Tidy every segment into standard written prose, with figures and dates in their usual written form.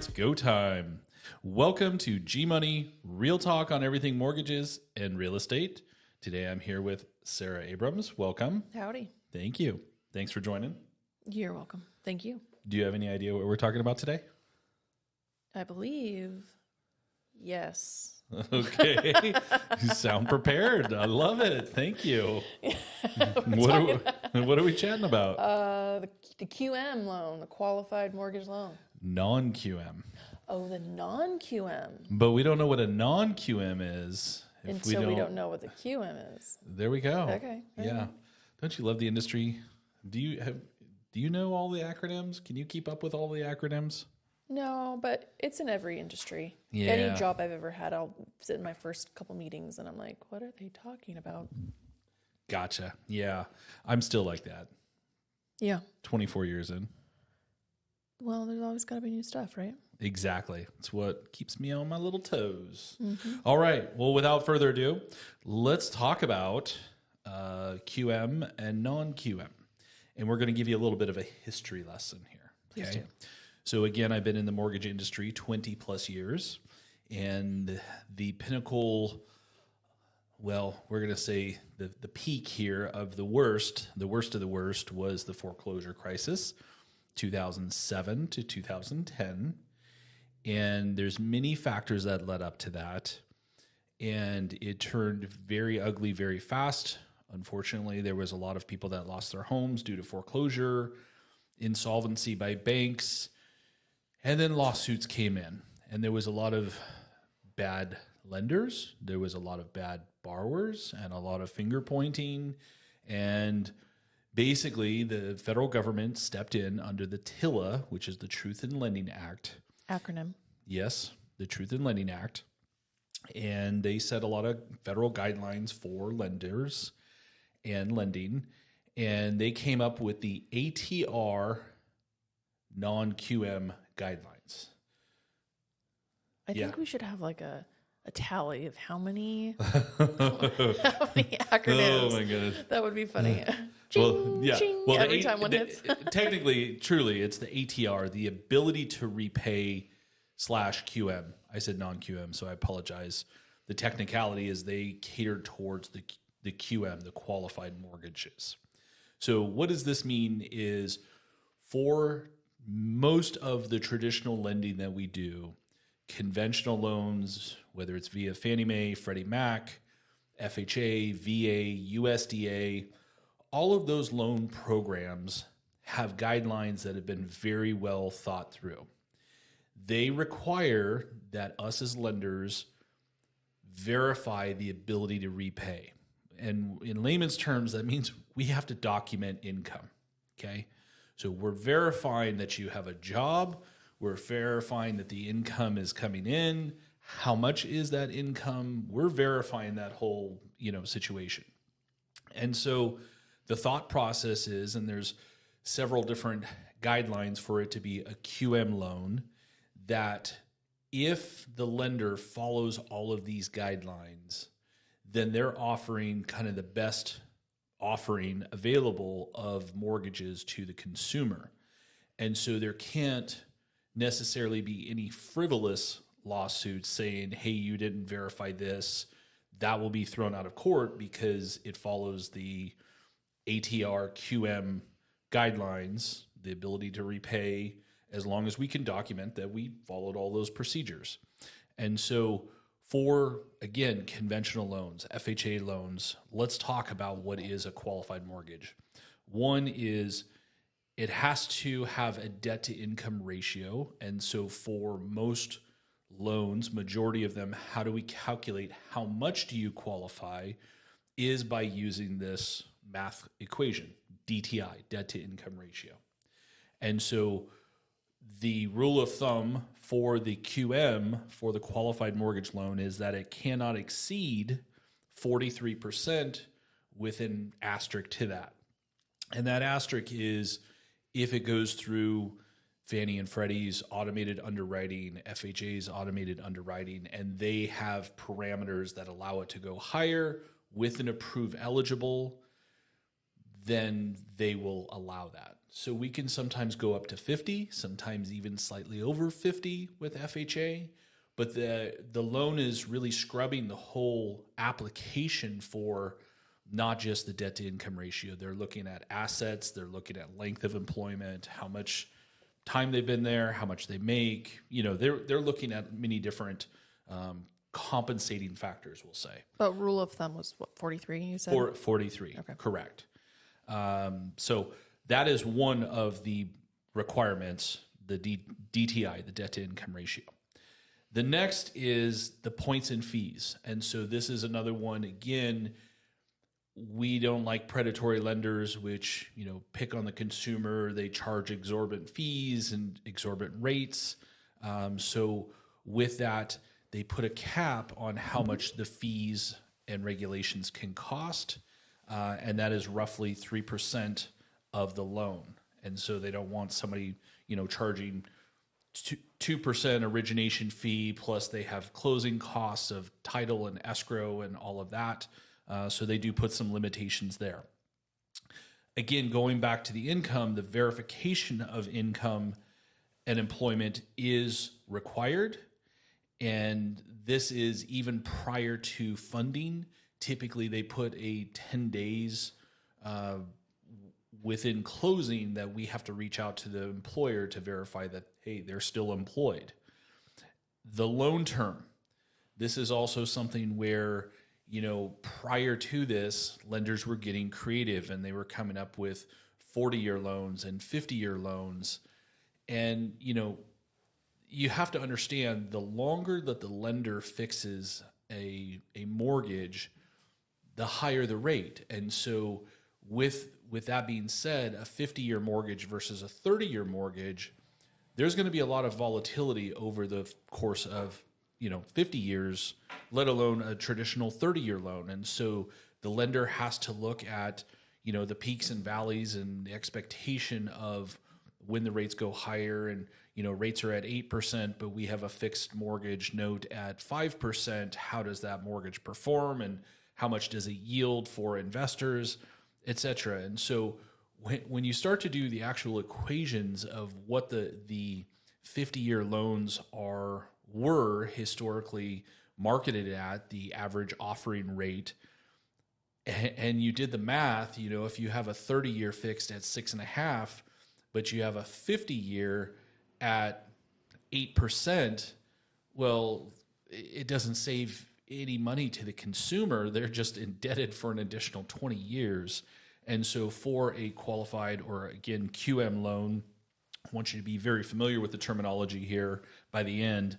it's go time. Welcome to G Money, real talk on everything mortgages and real estate. Today I'm here with Sarah Abrams. Welcome. Howdy. Thank you. Thanks for joining. You're welcome. Thank you. Do you have any idea what we're talking about today? I believe, yes. Okay. You sound prepared. I love it. Thank you. What are we chatting about? The QM loan, the qualified mortgage loan. Non-QM. Oh, the non-QM. But we don't know what a non-QM is. Until we don't know what the QM is. There we go. Okay. Yeah. Don't you love the industry? Do you know all the acronyms? Can you keep up with all the acronyms? No, but it's in every industry. Yeah. Any job I've ever had, I'll sit in my first couple meetings and I'm like, what are they talking about? Gotcha. Yeah. I'm still like that. Yeah. 24 years in. Well, there's always got to be new stuff, right? Exactly. It's what keeps me on my little toes. All right. Well, without further ado, let's talk about QM and non-QM. And we're going to give you a little bit of a history lesson here. Please do. So again, I've been in the mortgage industry 20 plus years, and the pinnacle, well, we're going to say the peak here of the worst of the worst was the foreclosure crisis, 2007 to 2010. And there's many factors that led up to that. And it turned very ugly very fast. Unfortunately, there was a lot of people that lost their homes due to foreclosure, insolvency by banks, and then lawsuits came in. And there was a lot of bad lenders. There was a lot of bad borrowers and a lot of finger pointing. And basically, the federal government stepped in under the TILA, which is the Truth in Lending Act. Acronym. Yes, the Truth in Lending Act. And they set a lot of federal guidelines for lenders and lending. And they came up with the ATR non-QM guidelines. I think we should have like a tally of how many acronyms. Oh my goodness. That would be funny. Well, yeah. Well, every time one hits. Technically, truly, it's the ATR, the ability to repay /QM. I said non-QM, so I apologize. The technicality is they cater towards the QM, the qualified mortgages. So what does this mean is for most of the traditional lending that we do, conventional loans, whether it's via Fannie Mae, Freddie Mac, FHA, VA, USDA, all of those loan programs have guidelines that have been very well thought through. They require that us as lenders verify the ability to repay. And in layman's terms, that means we have to document income, okay? So we're verifying that you have a job. We're verifying that the income is coming in. How much is that income? We're verifying that whole, situation. And so the thought process is, and there's several different guidelines for it to be a QM loan, that if the lender follows all of these guidelines, then they're offering kind of the best offering available of mortgages to the consumer. And so there can't necessarily be any frivolous lawsuits saying, hey, you didn't verify this. That will be thrown out of court because it follows the ATR QM guidelines, the ability to repay, as long as we can document that we followed all those procedures. And so for, again, conventional loans, FHA loans, let's talk about what is a qualified mortgage. One is it has to have a debt to income ratio. And so for most loans, majority of them, how do we calculate how much do you qualify is by using this math equation, DTI, debt to income ratio. And so the rule of thumb for the QM, for the qualified mortgage loan, is that it cannot exceed 43% with an asterisk to that. And that asterisk is if it goes through Fannie and Freddie's automated underwriting, FHA's automated underwriting, and they have parameters that allow it to go higher with an approved eligible, then they will allow that. So we can sometimes go up to 50, sometimes even slightly over 50 with FHA, but the loan is really scrubbing the whole application for not just the debt to income ratio. They're looking at assets, they're looking at length of employment, how much time they've been there, how much they make. They're looking at many different compensating factors, we'll say. But rule of thumb was what, 43 you said? 43, okay. Correct. So that is one of the requirements, the DTI, the debt to income ratio. The next is the points and fees. And so this is another one. Again, we don't like predatory lenders, which, pick on the consumer. They charge exorbitant fees and exorbitant rates. So with that, they put a cap on how much the fees and regulations can cost. And that is roughly 3% of the loan. And so they don't want somebody, charging 2% origination fee, plus they have closing costs of title and escrow and all of that. So they do put some limitations there. Again, going back to the income, the verification of income and employment is required. And this is even prior to funding. Typically, they put a 10 days within closing that we have to reach out to the employer to verify that, hey, they're still employed. The loan term. This is also something where, prior to this, lenders were getting creative and they were coming up with 40-year loans and 50-year loans. And, you have to understand, the longer that the lender fixes a mortgage, the higher the rate. And so with that being said, a 50-year mortgage versus a 30-year mortgage, there's going to be a lot of volatility over the course of 50 years, let alone a traditional 30-year loan. And so the lender has to look at the peaks and valleys and the expectation of when the rates go higher. And rates are at 8%, but we have a fixed mortgage note at 5%. How does that mortgage perform, and how much does it yield for investors, et cetera? And so when you start to do the actual equations of what the 50-year loans were historically marketed at, the average offering rate, and you did the math, if you have a 30-year fixed at 6.5%, but you have a 50-year at 8%, well, it doesn't save any money to the consumer. They're just indebted for an additional 20 years. And so for a qualified, or again, QM loan, I want you to be very familiar with the terminology here. By the end,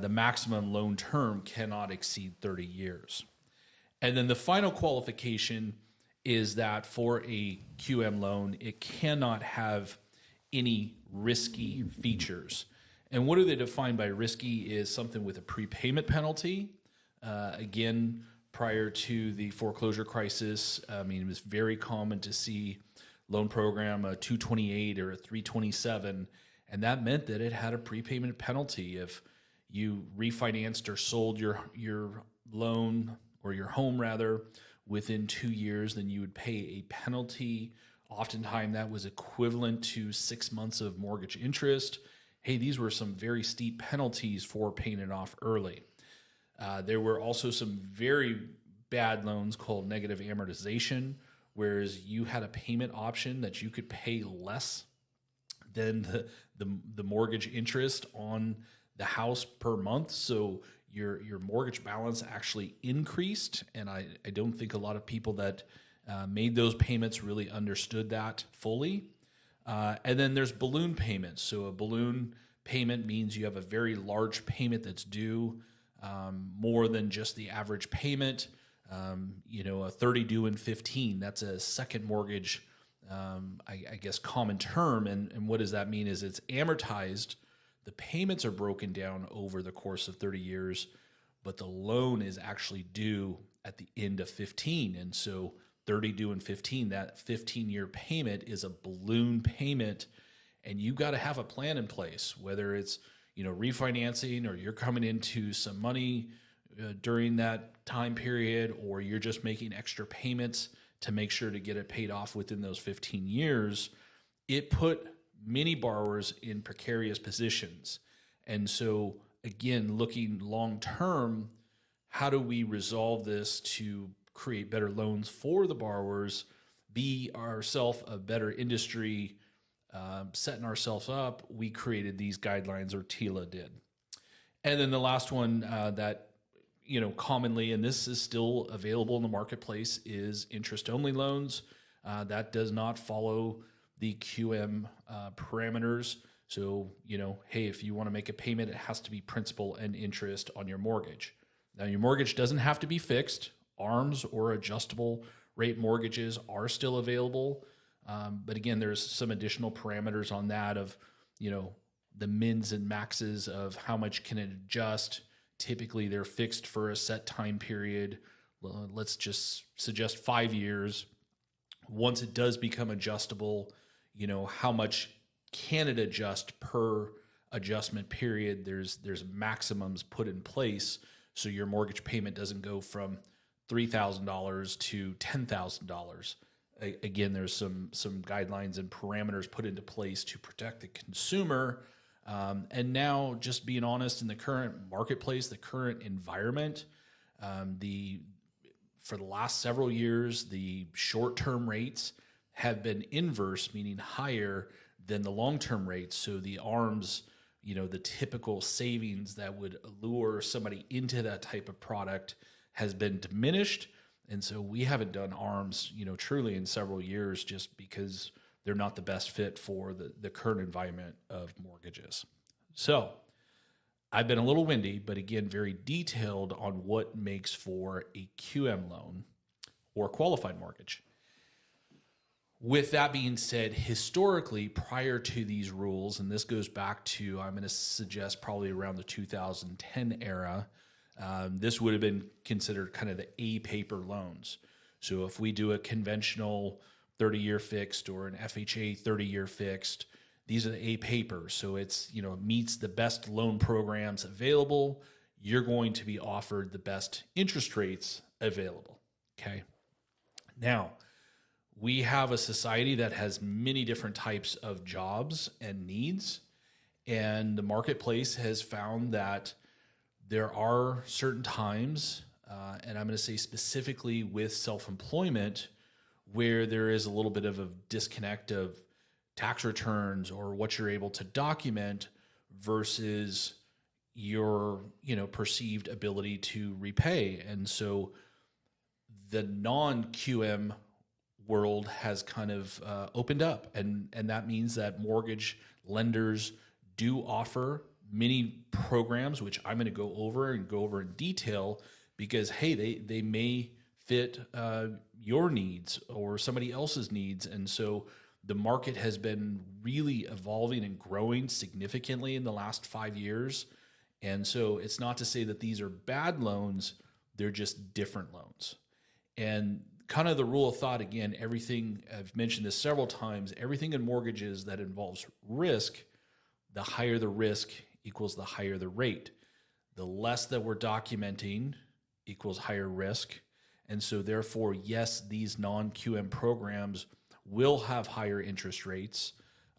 the maximum loan term cannot exceed 30 years. And then the final qualification is that for a QM loan, it cannot have any risky features. And what do they define by risky is something with a prepayment penalty. Again, prior to the foreclosure crisis, it was very common to see loan program a 228 or a 327, and that meant that it had a prepayment penalty. If you refinanced or sold your loan, or your home rather, within 2 years, then you would pay a penalty. Oftentimes that was equivalent to 6 months of mortgage interest. Hey, these were some very steep penalties for paying it off early. There were also some very bad loans called negative amortization, whereas you had a payment option that you could pay less than the mortgage interest on the house per month. So your mortgage balance actually increased. And I don't think a lot of people that made those payments really understood that fully. And then there's balloon payments. So a balloon payment means you have a very large payment that's due, more than just the average payment. A 30 due in 15, that's a second mortgage, I guess, common term. And what does that mean is it's amortized. The payments are broken down over the course of 30 years, but the loan is actually due at the end of 15. And so 30 due in 15, that 15-year payment is a balloon payment, and you got to have a plan in place, whether it's refinancing, or you're coming into some money during that time period, or you're just making extra payments to make sure to get it paid off within those 15 years, it put many borrowers in precarious positions. And so, again, looking long term, how do we resolve this to create better loans for the borrowers, be ourselves a better industry, setting ourselves up? We created these guidelines, or TILA did. And then the last one that, commonly, and this is still available in the marketplace, is interest-only loans. That does not follow the QM parameters. So, hey, if you want to make a payment, it has to be principal and interest on your mortgage. Now, your mortgage doesn't have to be fixed. ARMs or adjustable rate mortgages are still available. But again, there's some additional parameters on that of, the mins and maxes of how much can it adjust. Typically, they're fixed for a set time period. Let's just suggest 5 years. Once it does become adjustable, how much can it adjust per adjustment period? There's maximums put in place, so your mortgage payment doesn't go from $3,000 to $10,000. Again, there's some guidelines and parameters put into place to protect the consumer. And now, just being honest, in the current marketplace, the current environment, for the last several years, the short-term rates have been inverse, meaning higher than the long-term rates. So the ARMs, the typical savings that would allure somebody into that type of product has been diminished. And so we haven't done ARMs, truly in several years, just because they're not the best fit for the current environment of mortgages. So I've been a little windy, but again, very detailed on what makes for a QM loan or qualified mortgage. With that being said, historically, prior to these rules, and this goes back to, I'm going to suggest probably around the 2010 era, this would have been considered kind of the A-paper loans. So if we do a conventional 30-year fixed or an FHA 30-year fixed, these are the A-paper. So it's, meets the best loan programs available. You're going to be offered the best interest rates available. Okay. Now, we have a society that has many different types of jobs and needs, and the marketplace has found that there are certain times, and I'm going to say specifically with self-employment, where there is a little bit of a disconnect of tax returns or what you're able to document versus your, perceived ability to repay. And so the non-QM world has kind of opened up, and that means that mortgage lenders do offer many programs, which I'm going to go over in detail, because hey, they may fit your needs or somebody else's needs. And so the market has been really evolving and growing significantly in the last 5 years. And so it's not to say that these are bad loans, they're just different loans. And kind of the rule of thought, again, everything, I've mentioned this several times, everything in mortgages that involves risk, the higher the risk equals the higher the rate. The less that we're documenting equals higher risk. And so therefore, yes, these non-QM programs will have higher interest rates,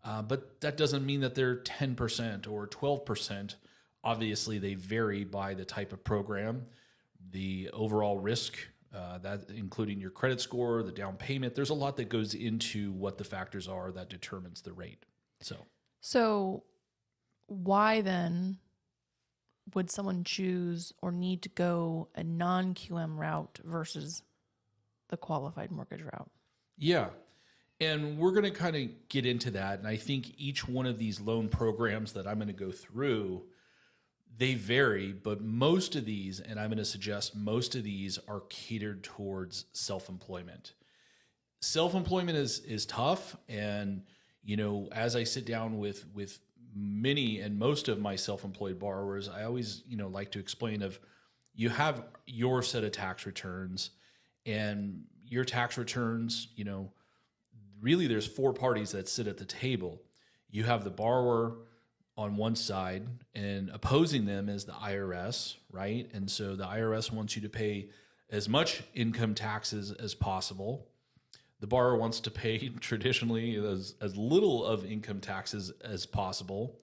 but that doesn't mean that they're 10% or 12%. Obviously, they vary by the type of program, the overall risk, that including your credit score, the down payment. There's a lot that goes into what the factors are that determines the rate. So why then would someone choose or need to go a non-QM route versus the qualified mortgage route? Yeah. And we're going to kind of get into that. And I think each one of these loan programs that I'm going to go through, they vary, but most of these, and I'm going to suggest most of these, are catered towards self-employment. Self-employment is tough. And, as I sit down with many and most of my self-employed borrowers, I always, like to explain of, you have your set of tax returns, and your tax returns, really there's four parties that sit at the table. You have the borrower on one side, and opposing them is the IRS, right? And so the IRS wants you to pay as much income taxes as possible. The borrower wants to pay traditionally as little of income taxes as possible.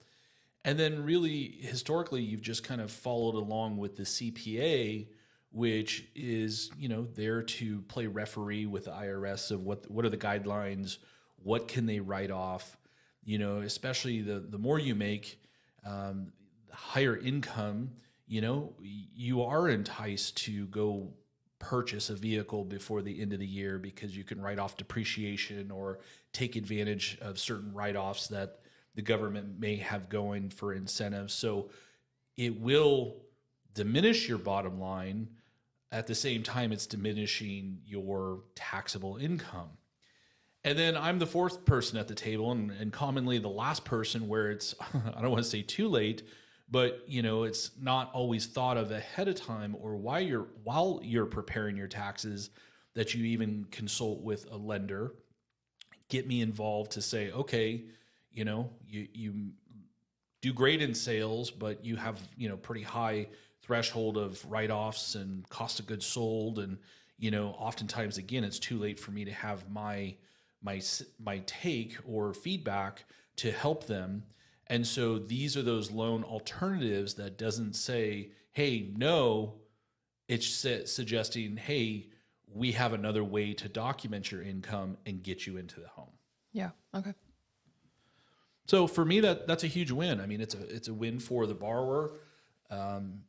And then really historically, you've just kind of followed along with the CPA, which is, there to play referee with the IRS of what are the guidelines, what can they write off, especially the more you make, higher income, you are enticed to go purchase a vehicle before the end of the year because you can write off depreciation or take advantage of certain write-offs that the government may have going for incentives. So it will diminish your bottom line. At the same time, it's diminishing your taxable income. And then I'm the fourth person at the table, and commonly the last person where it's, I don't want to say too late, but it's not always thought of ahead of time or while you're preparing your taxes that you even consult with a lender, get me involved to say, okay, you do great in sales, but you have, pretty high threshold of write-offs and cost of goods sold. And, oftentimes, again, it's too late for me to have my take or feedback to help them. And so these are those loan alternatives that doesn't say, hey, no, it's suggesting, hey, we have another way to document your income and get you into the home. Yeah. Okay. So for me, that's a huge win. I mean, it's a win for the borrower, and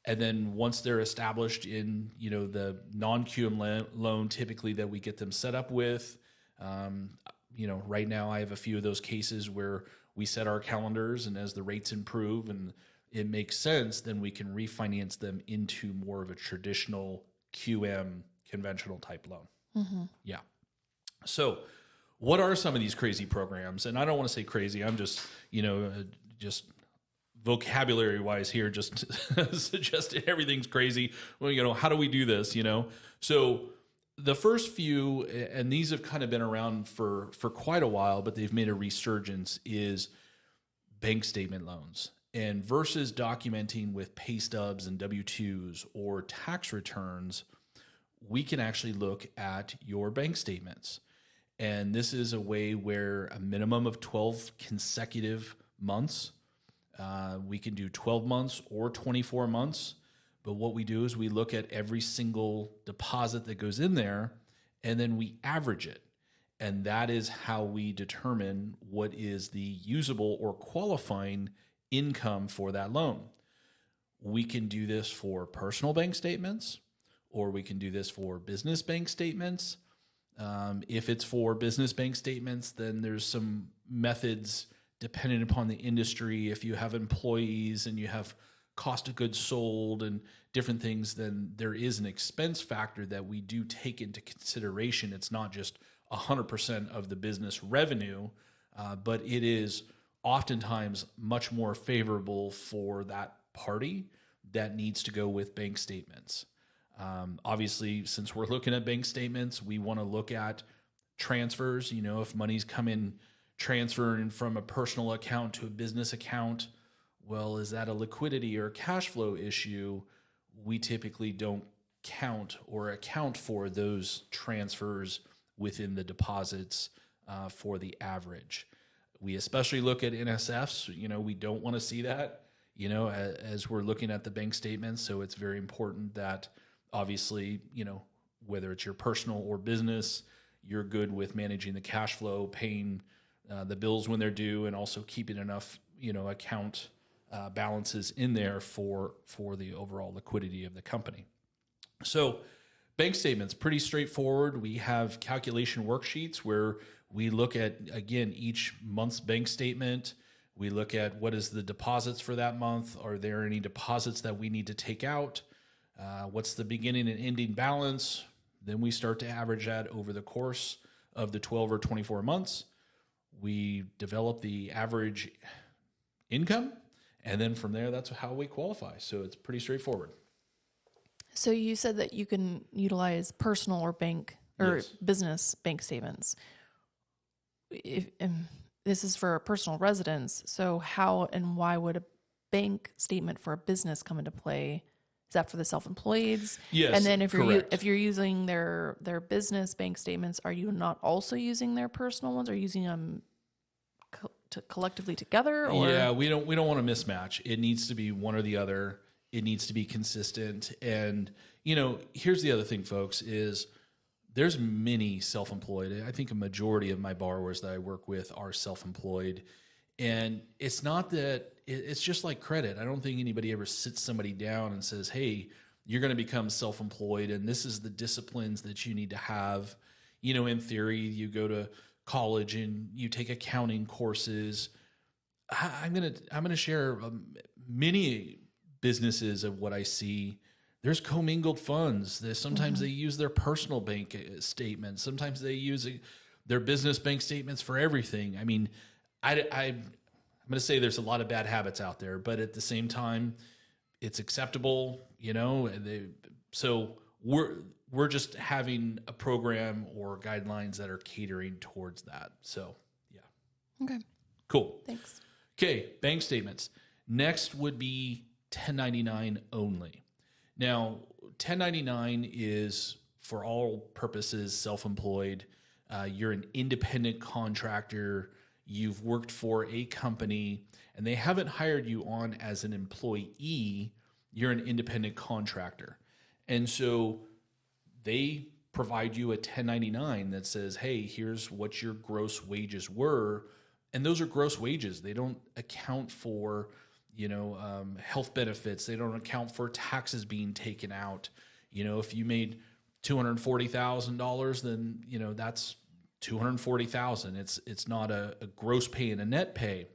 then once they're established in, the non-QM loan, typically that we get them set up with, right now I have a few of those cases where we set our calendars, and as the rates improve and it makes sense, then we can refinance them into more of a traditional QM conventional type loan. Mm-hmm. Yeah. So what are some of these crazy programs? And I don't want to say crazy. I'm just, just vocabulary wise here, just suggesting everything's crazy. Well, how do we do this? So the first few, and these have kind of been around for quite a while, but they've made a resurgence, is bank statement loans. And versus documenting with pay stubs and W-2s or tax returns, we can actually look at your bank statements. And this is a way where a minimum of 12 consecutive months, we can do 12 months or 24 months. But what we do is we look at every single deposit that goes in there, and then we average it. And that is how we determine what is the usable or qualifying income for that loan. We can do this for personal bank statements, or we can do this for business bank statements. If it's for business bank statements, then there's some methods depending upon the industry. If you have employees and you have cost of goods sold and different things, then there is an expense factor that we do take into consideration. It's not just 100% of the business revenue, but it is oftentimes much more favorable for that party that needs to go with bank statements. Obviously, since we're looking at bank statements, we want to look at transfers. If money's coming transferring from a personal account to a business account, well, is that a liquidity or a cash flow issue? We typically don't count or account for those transfers within the deposits for the average. We especially look at NSFs. We don't want to see that, as we're looking at the bank statements. So it's very important that obviously, whether it's your personal or business, you're good with managing the cash flow, paying the bills when they're due, and also keeping enough, account balances in there for the overall liquidity of the company. So bank statements, pretty straightforward. We have calculation worksheets where we look at, again, each month's bank statement. We look at what is the deposits for that month. Are there any deposits that we need to take out? What's the beginning and ending balance? Then we start to average that over the course of the 12 or 24 months. We develop the average income, and then from there, that's how we qualify. So it's pretty straightforward. So you said that you can utilize personal or bank or Yes. business bank statements. This is for a personal residence. So how and why would a bank statement for a business come into play Is that for the self-employeds? Yes, And then if correct. you're using their business bank statements, are you not also using their personal ones? Or using them collectively together? Or Yeah, we don't want to mismatch. It needs to be one or the other. It needs to be consistent. And here's the other thing, folks, is there's many self-employed. I think a majority of my borrowers that I work with are self-employed. And it's not that it's just like credit. I don't think anybody ever sits somebody down and says, hey, you're going to become self-employed and this is the disciplines that you need to have. In theory, you go to college and you take accounting courses. I'm going to share many businesses of what I see. There's commingled funds. Sometimes they use their personal bank statements. Sometimes they use their business bank statements for everything. I mean, I'm going to say there's a lot of bad habits out there, but at the same time, it's acceptable, so we're just having a program or guidelines that are catering towards that. So, yeah. Okay. Cool. Thanks. Okay. Bank statements. Next would be 1099 only. Now, 1099 is for all purposes self-employed. You're an independent contractor. You've worked for a company and they haven't hired you on as an employee. You're an independent contractor. And so they provide you a 1099 that says, hey, here's what your gross wages were. And those are gross wages. They don't account for, health benefits. They don't account for taxes being taken out. If you made $240,000, then, that's $240,000. It's not a gross pay and a net pay.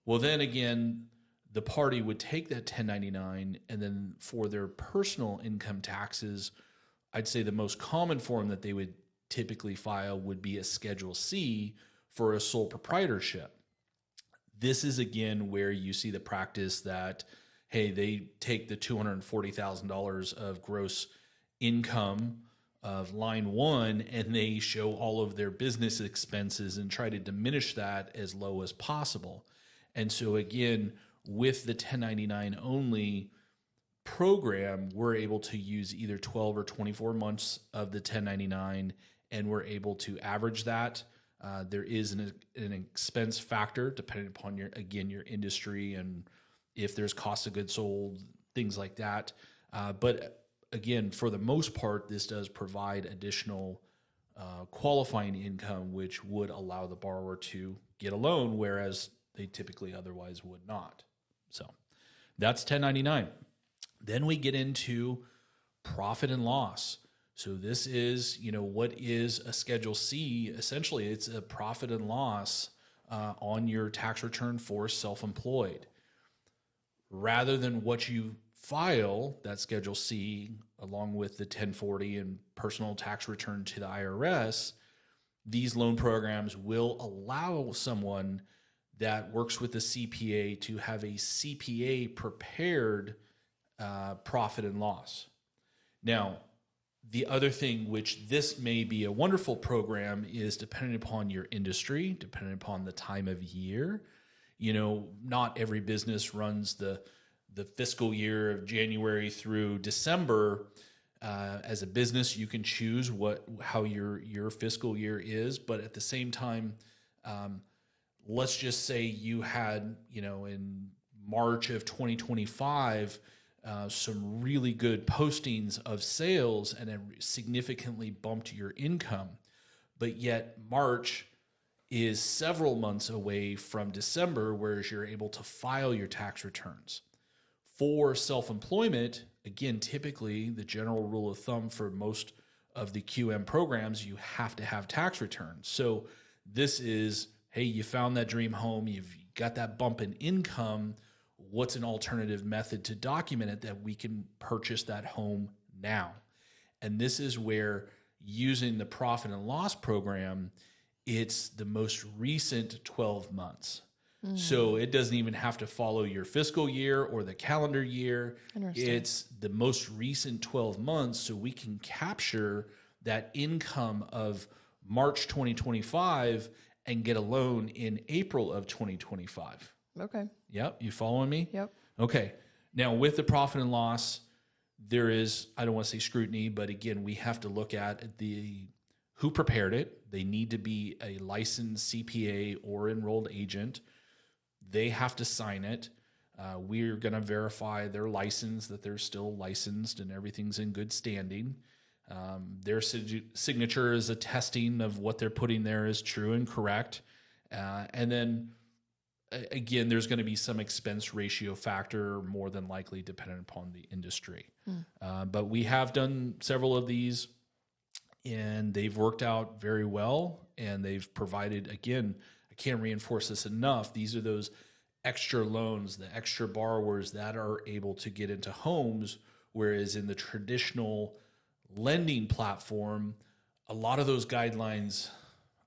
Well, then again, the party would take that 1099 and then for their personal income taxes, I'd say the most common form that they would typically file would be a Schedule C for a sole proprietorship. This is again where you see the practice that, hey, they take the $240,000 of gross income of line one and they show all of their business expenses and try to diminish that as low as possible. And so again, with the 1099 only program, we're able to use either 12 or 24 months of the 1099 and we're able to average that. There is an expense factor depending upon your industry and if there's cost of goods sold, things like that. But again, for the most part, this does provide additional qualifying income, which would allow the borrower to get a loan, whereas they typically otherwise would not. So that's 1099. Then we get into profit and loss. So this is, what is a Schedule C? Essentially, it's a profit and loss on your tax return for self-employed. Rather than what you file, that Schedule C, along with the 1040 and personal tax return to the IRS, these loan programs will allow someone that works with a CPA to have a CPA prepared profit and loss. Now, the other thing, which this may be a wonderful program, is depending upon your industry, depending upon the time of year. Not every business runs the fiscal year of January through December. As a business, you can choose how your fiscal year is, but at the same time, let's just say you had, in March of 2025, some really good postings of sales and it significantly bumped your income. But yet March is several months away from December, whereas you're able to file your tax returns. For self-employment, again, typically the general rule of thumb for most of the QM programs, you have to have tax returns. So this is, hey, you found that dream home, you've got that bump in income. What's an alternative method to document it that we can purchase that home now? And this is where using the profit and loss program, it's the most recent 12 months. So it doesn't even have to follow your fiscal year or the calendar year. It's the most recent 12 months. So we can capture that income of March 2025 and get a loan in April of 2025. Okay. Yep. You following me? Yep. Okay. Now with the profit and loss, there is, I don't want to say scrutiny, but again, we have to look at who prepared it. They need to be a licensed CPA or enrolled agent. They have to sign it. We're going to verify their license, that they're still licensed and everything's in good standing. Their signature is attesting of what they're putting there is true and correct. And then again, there's going to be some expense ratio factor, more than likely dependent upon the industry. But we have done several of these, and they've worked out very well, and they've provided, again, I can't reinforce this enough, these are those extra loans, the extra borrowers that are able to get into homes, whereas in the traditional lending platform, a lot of those guidelines,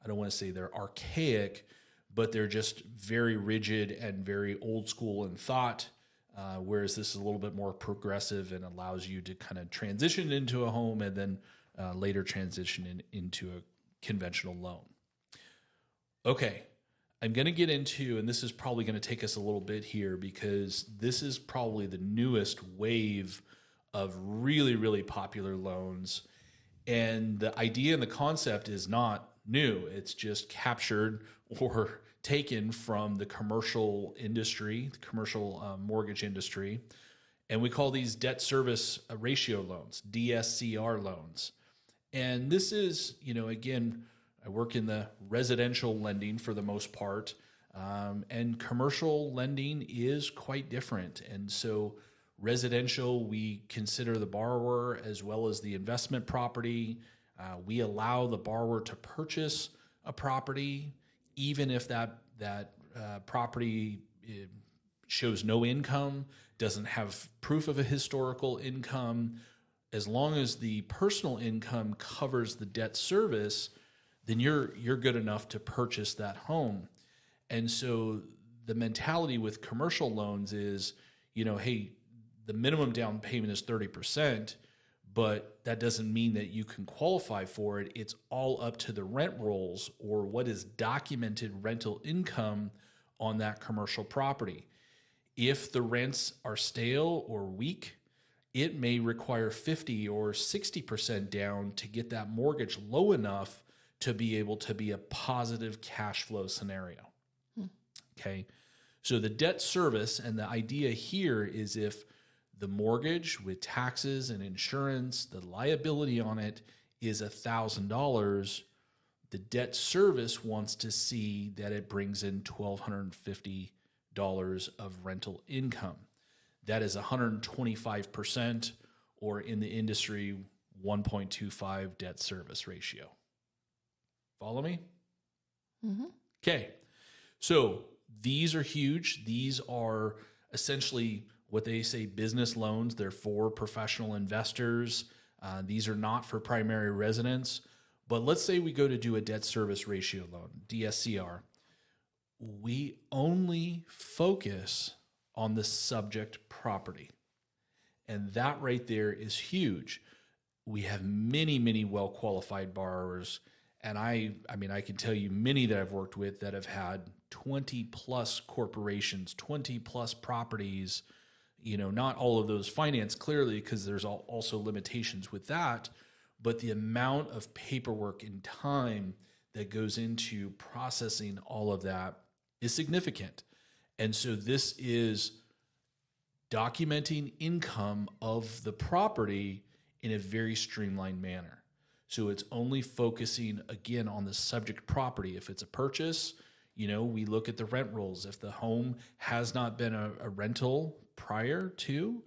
I don't want to say they're archaic, but they're just very rigid and very old school in thought, whereas this is a little bit more progressive and allows you to kind of transition into a home and then later transition into a conventional loan. Okay, I'm going to get into, and this is probably going to take us a little bit here because this is probably the newest wave of really, really popular loans. And the idea and the concept is not new. It's just captured or taken from the commercial industry, the commercial mortgage industry. And we call these debt service ratio loans, DSCR loans. And this is, again, I work in the residential lending for the most part, and commercial lending is quite different. And so residential, we consider the borrower as well as the investment property. We allow the borrower to purchase a property, even if that property shows no income, doesn't have proof of a historical income. As long as the personal income covers the debt service, then you're good enough to purchase that home. And so the mentality with commercial loans is, hey, the minimum down payment is 30%, but that doesn't mean that you can qualify for it. It's all up to the rent rolls or what is documented rental income on that commercial property. If the rents are stale or weak, it may require 50 or 60% down to get that mortgage low enough to be able to be a positive cash flow scenario. Okay. So the debt service, and the idea here is if the mortgage with taxes and insurance, the liability on it is $1,000, the debt service wants to see that it brings in $1,250 of rental income. That is 125%, or in the industry, 1.25 debt service ratio. Follow me? Okay. So these are huge. These are essentially what they say business loans. They're for professional investors. These are not for primary residents. But let's say we go to do a debt service ratio loan, DSCR. We only focus on the subject property. And that right there is huge. We have many, many well-qualified borrowers. And I can tell you many that I've worked with that have had 20 plus corporations, 20 plus properties, not all of those financed clearly because there's also limitations with that, but the amount of paperwork and time that goes into processing all of that is significant. And so this is documenting income of the property in a very streamlined manner. So it's only focusing, again, on the subject property. If it's a purchase, we look at the rent rolls. If the home has not been a rental prior to,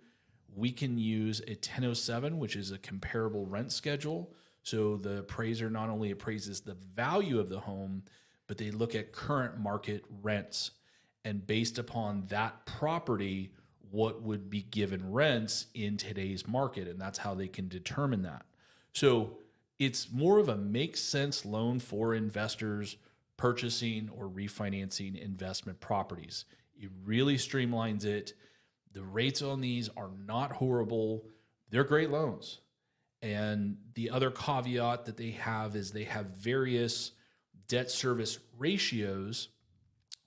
we can use a 1007, which is a comparable rent schedule. So the appraiser not only appraises the value of the home, but they look at current market rents. And based upon that property, what would be given rents in today's market. And that's how they can determine that. So it's more of a make sense loan for investors purchasing or refinancing investment properties. It really streamlines it. The rates on these are not horrible. They're great loans. And the other caveat that they have is they have various debt service ratios.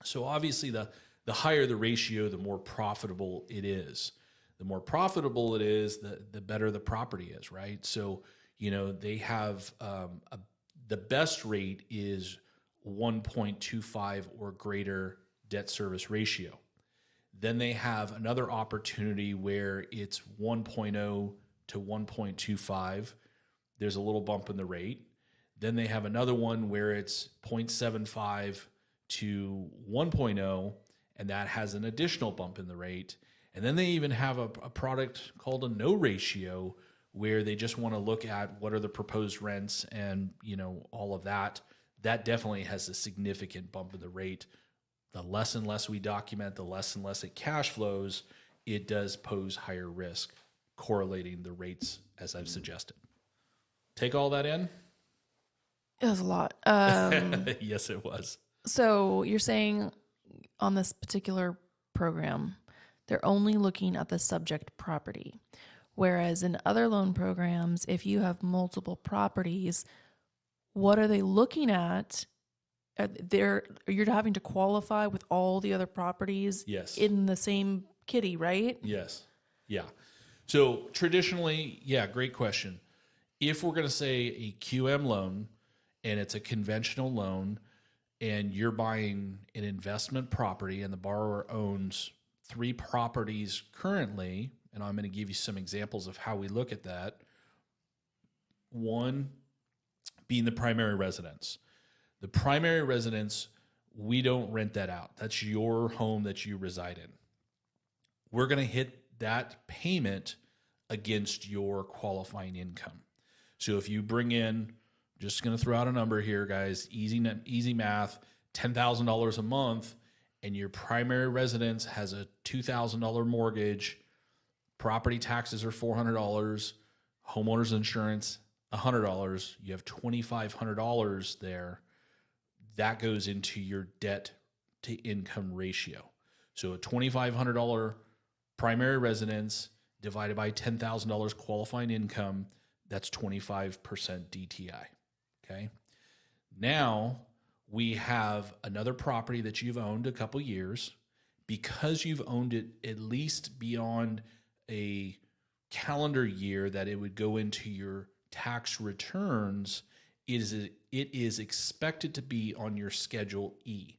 So obviously the higher the ratio, the more profitable it is. The The more profitable it is, the better the property is, right? So, they have the best rate is 1.25 or greater debt service ratio. Then they have another opportunity where it's 1.0 to 1.25. There's a little bump in the rate. Then they have another one where it's 0.75 to 1.0, and that has an additional bump in the rate. And then they even have a product called a no ratio, where they just want to look at what are the proposed rents and, all of that. That definitely has a significant bump in the rate. The less and less we document, the less and less it cash flows, it does pose higher risk, correlating the rates as I've suggested. Take all that in? It was a lot. Yes, it was. So you're saying on this particular program, they're only looking at the subject property. Whereas in other loan programs, if you have multiple properties, what are they looking at? You're having to qualify with all the other properties Yes. in the same kitty, right? Yes. Yeah. So traditionally, great question. If we're going to say a QM loan and it's a conventional loan and you're buying an investment property and the borrower owns 3 properties currently, and I'm going to give you some examples of how we look at that. One being the primary residence. The primary residence, we don't rent that out. That's your home that you reside in. We're going to hit that payment against your qualifying income. So if you bring in, just going to throw out a number here, guys, easy math, $10,000 a month, and your primary residence has a $2,000 mortgage, property taxes are $400, homeowner's insurance $100, you have $2,500 there. That goes into your debt to income ratio. So a $2,500 primary residence divided by $10,000 qualifying income, that's 25% DTI. Okay. Now we have another property that you've owned a couple years. Because you've owned it at least beyond a calendar year that it would go into your tax returns, it is expected to be on your Schedule E.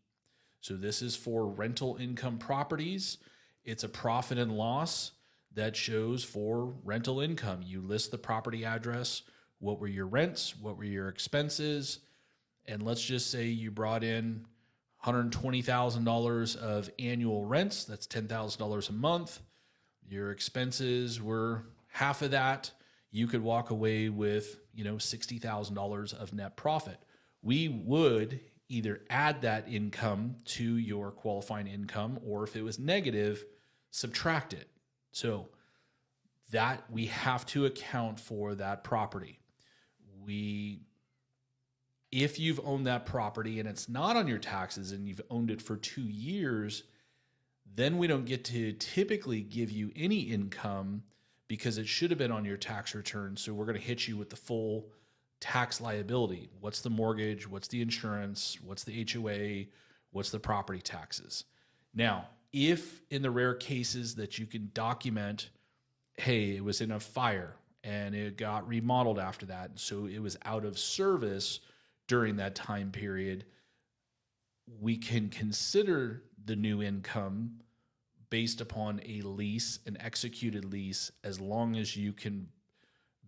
So this is for rental income properties. It's a profit and loss that shows for rental income. You list the property address, what were your rents, what were your expenses, and let's just say you brought in $120,000 of annual rents. That's $10,000 a month. Your expenses were half of that. You could walk away with, $60,000 of net profit. We would either add that income to your qualifying income, or if it was negative, subtract it. So that we have to account for that property. If you've owned that property and it's not on your taxes and you've owned it for 2 years, then we don't get to typically give you any income because it should have been on your tax return. So we're going to hit you with the full tax liability. What's the mortgage? What's the insurance? What's the HOA? What's the property taxes? Now, if in the rare cases that you can document, hey, it was in a fire and it got remodeled after that, so it was out of service during that time period, we can consider the new income based upon a lease, an executed lease, as long as you can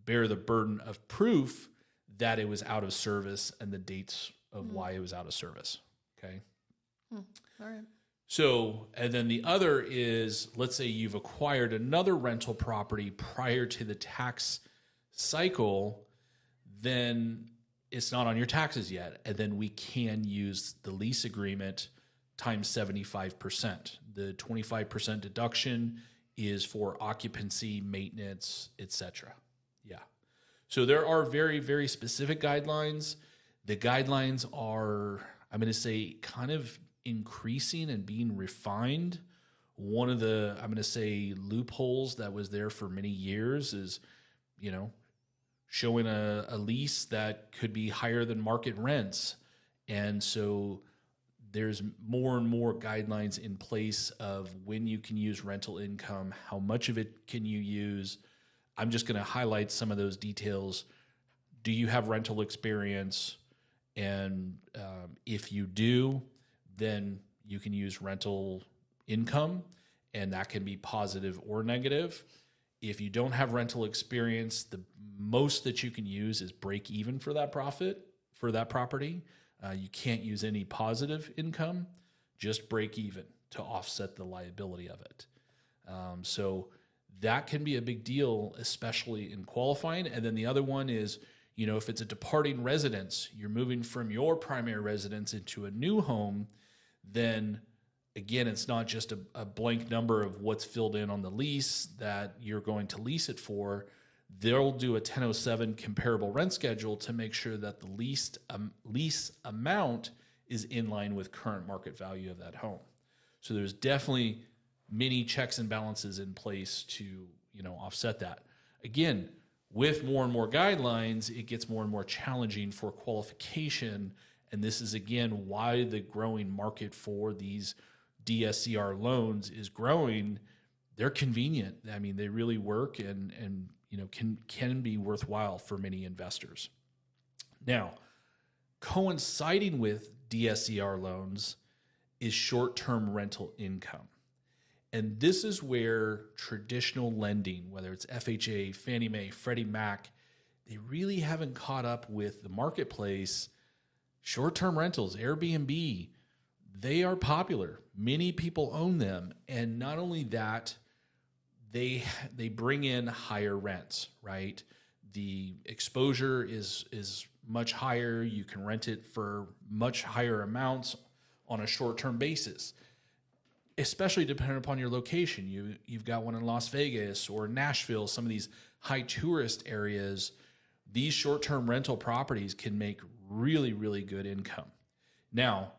bear the burden of proof that it was out of service and the dates of why it was out of service. Okay. All right. So, and then the other is, let's say you've acquired another rental property prior to the tax cycle, then it's not on your taxes yet. And then we can use the lease agreement times 75%. The 25% deduction is for occupancy, maintenance, etc. Yeah. So there are very, very specific guidelines. The guidelines are, I'm going to say, kind of increasing and being refined. One of the, I'm going to say, loopholes that was there for many years is, showing a lease that could be higher than market rents. And so there's more and more guidelines in place of when you can use rental income, how much of it can you use. I'm just going to highlight some of those details. Do you have rental experience? And if you do, then you can use rental income, and that can be positive or negative. If you don't have rental experience, the most that you can use is break even for that profit, for that property. You can't use any positive income, just break even to offset the liability of it. So that can be a big deal, especially in qualifying. And then the other one is, if it's a departing residence, you're moving from your primary residence into a new home, then again, it's not just a blank number of what's filled in on the lease that you're going to lease it for. They'll do a 1007 comparable rent schedule to make sure that the lease amount is in line with current market value of that home. So there's definitely many checks and balances in place to, offset that. Again, with more and more guidelines, it gets more and more challenging for qualification. And this is, again, why the growing market for these DSCR loans is growing. They're convenient. I mean, they really work and can be worthwhile for many investors. Now, coinciding with DSCR loans is short-term rental income. And this is where traditional lending, whether it's FHA, Fannie Mae, Freddie Mac, they really haven't caught up with the marketplace. Short-term rentals, Airbnb, they are popular. Many people own them. And not only that, they bring in higher rents, right? The exposure is much higher. You can rent it for much higher amounts on a short-term basis, especially depending upon your location. You've got one in Las Vegas or Nashville, some of these high tourist areas. These short-term rental properties can make really, really good income. Now,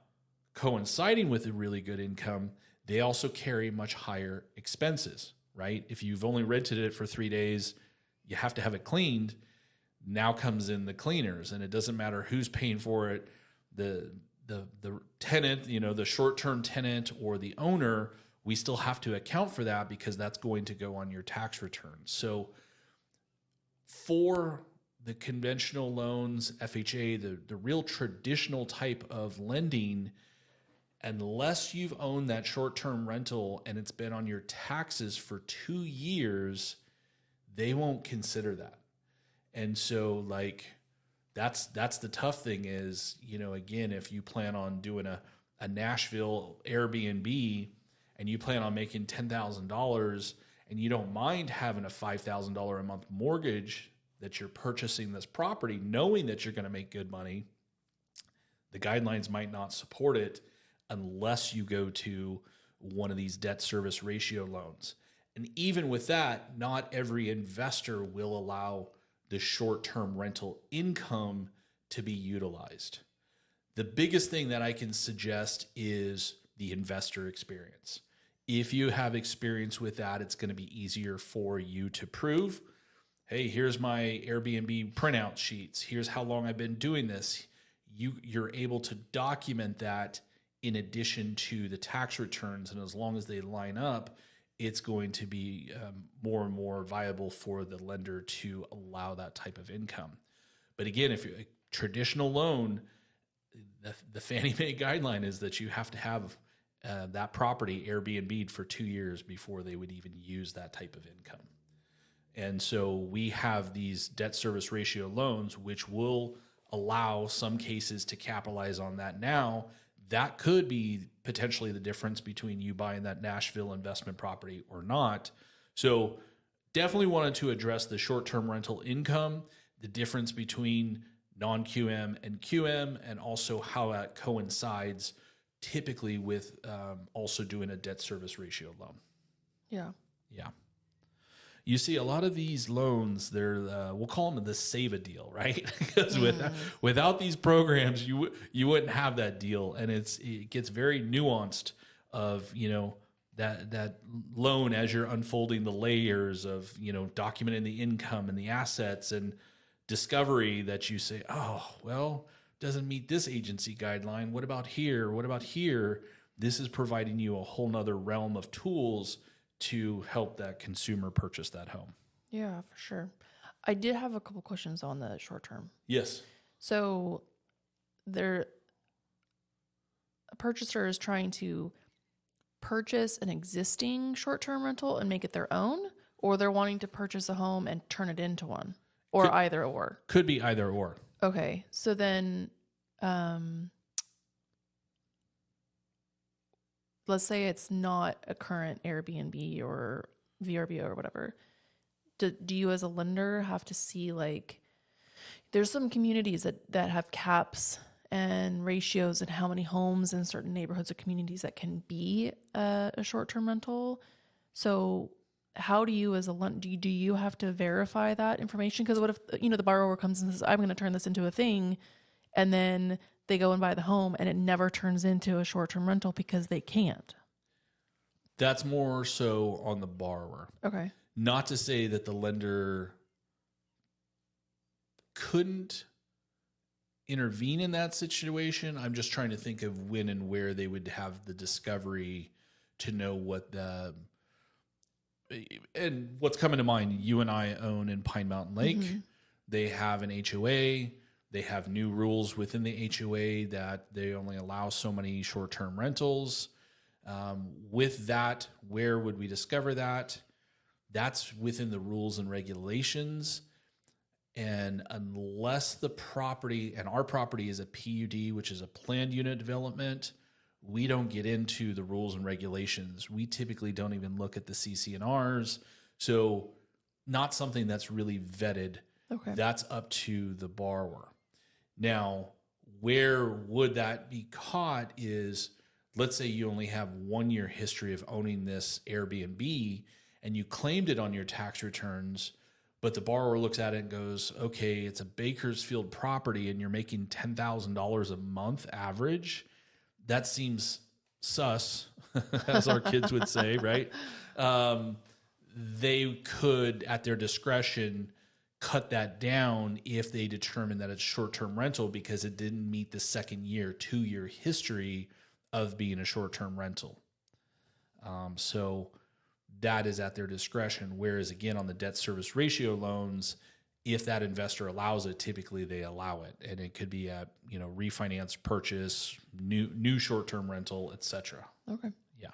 coinciding with the really good income, they also carry much higher expenses, right? If you've only rented it for 3 days, you have to have it cleaned. Now comes in the cleaners, and it doesn't matter who's paying for it. The tenant, the short-term tenant or the owner, we still have to account for that because that's going to go on your tax return. So for the conventional loans, FHA, the real traditional type of lending, unless you've owned that short-term rental and it's been on your taxes for 2 years, they won't consider that. And so that's the tough thing is, again, if you plan on doing a Nashville Airbnb and you plan on making $10,000 and you don't mind having a $5,000 a month mortgage that you're purchasing this property, knowing that you're going to make good money, the guidelines might not support it unless you go to one of these debt service ratio loans. And even with that, not every investor will allow the short-term rental income to be utilized. The biggest thing that I can suggest is the investor experience. If you have experience with that, it's going to be easier for you to prove, hey, here's my Airbnb printout sheets. Here's how long I've been doing this. You're able to document that in addition to the tax returns. And as long as they line up, it's going to be more and more viable for the lender to allow that type of income. But again, if you're a traditional loan, the Fannie Mae guideline is that you have to have that property Airbnb'd for 2 years before they would even use that type of income. And so we have these debt service ratio loans, which will allow some cases to capitalize on that now. That could be potentially the difference between you buying that Nashville investment property or not. So definitely wanted to address the short-term rental income, the difference between non-QM and QM, and also how that coincides typically with also doing a debt service ratio loan. Yeah. Yeah. You see a lot of these loans, they're we'll call them the save a deal, right? Because without these programs, you wouldn't have that deal, and it gets very nuanced of that loan as you're unfolding the layers of documenting the income and the assets and discovery that you say, oh well, doesn't meet this agency guideline. What about here? What about here? This is providing you a whole nother realm of tools to help that consumer purchase that home. Yeah, for sure. I did have a couple questions on the short term. Yes. So a purchaser is trying to purchase an existing short-term rental and make it their own, or they're wanting to purchase a home and turn it into one, or either or. Could be either or. Okay. So then, let's say it's not a current Airbnb or VRBO or whatever. Do you as a lender have to see, like, there's some communities that have caps and ratios and how many homes in certain neighborhoods or communities that can be a short-term rental. So how do you as a lender, do you have to verify that information? Because what if, the borrower comes and says, I'm going to turn this into a thing, and then they go and buy the home and it never turns into a short-term rental because they can't? That's more so on the borrower. Okay. Not to say that the lender couldn't intervene in that situation. I'm just trying to think of when and where they would have the discovery to know what and what's coming to mind. You and I own in Pine Mountain Lake. Mm-hmm. They have an HOA. They have new rules within the HOA that they only allow so many short-term rentals. With that, where would we discover that? That's within the rules and regulations. And unless the property, and our property is a PUD, which is a planned unit development, we don't get into the rules and regulations. We typically don't even look at the CC&Rs. So not something that's really vetted. Okay. That's up to the borrower. Now, where would that be caught is, let's say you only have 1 year history of owning this Airbnb and you claimed it on your tax returns, but the borrower looks at it and goes, okay, it's a Bakersfield property and you're making $10,000 a month average. That seems sus, as our kids would say, right? They could, at their discretion, cut that down if they determine that it's short-term rental because it didn't meet the 2nd year, 2-year history of being a short-term rental. So that is at their discretion. Whereas again, on the debt service ratio loans, if that investor allows it, typically they allow it. And it could be a, refinance, purchase, new short-term rental, etc. Okay. Yeah.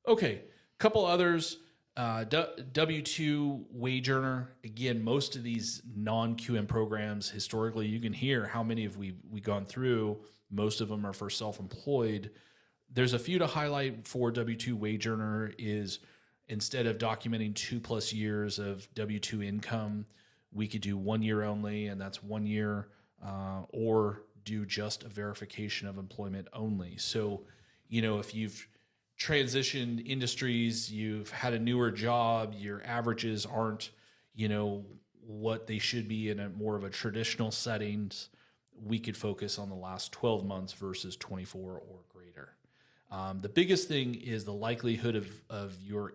Okay. Couple others. W-2 wage earner. Again, most of these non-QM programs, historically, you can hear how many have we gone through. Most of them are for self-employed. There's a few to highlight for W-2 wage earner is instead of documenting 2+ years of W-2 income, we could do 1 year only, and that's 1 year, or do just a verification of employment only. So, if you've transitioned industries, you've had a newer job, your averages aren't, what they should be in a more of a traditional settings, we could focus on the last 12 months versus 24 or greater. The biggest thing is the likelihood of your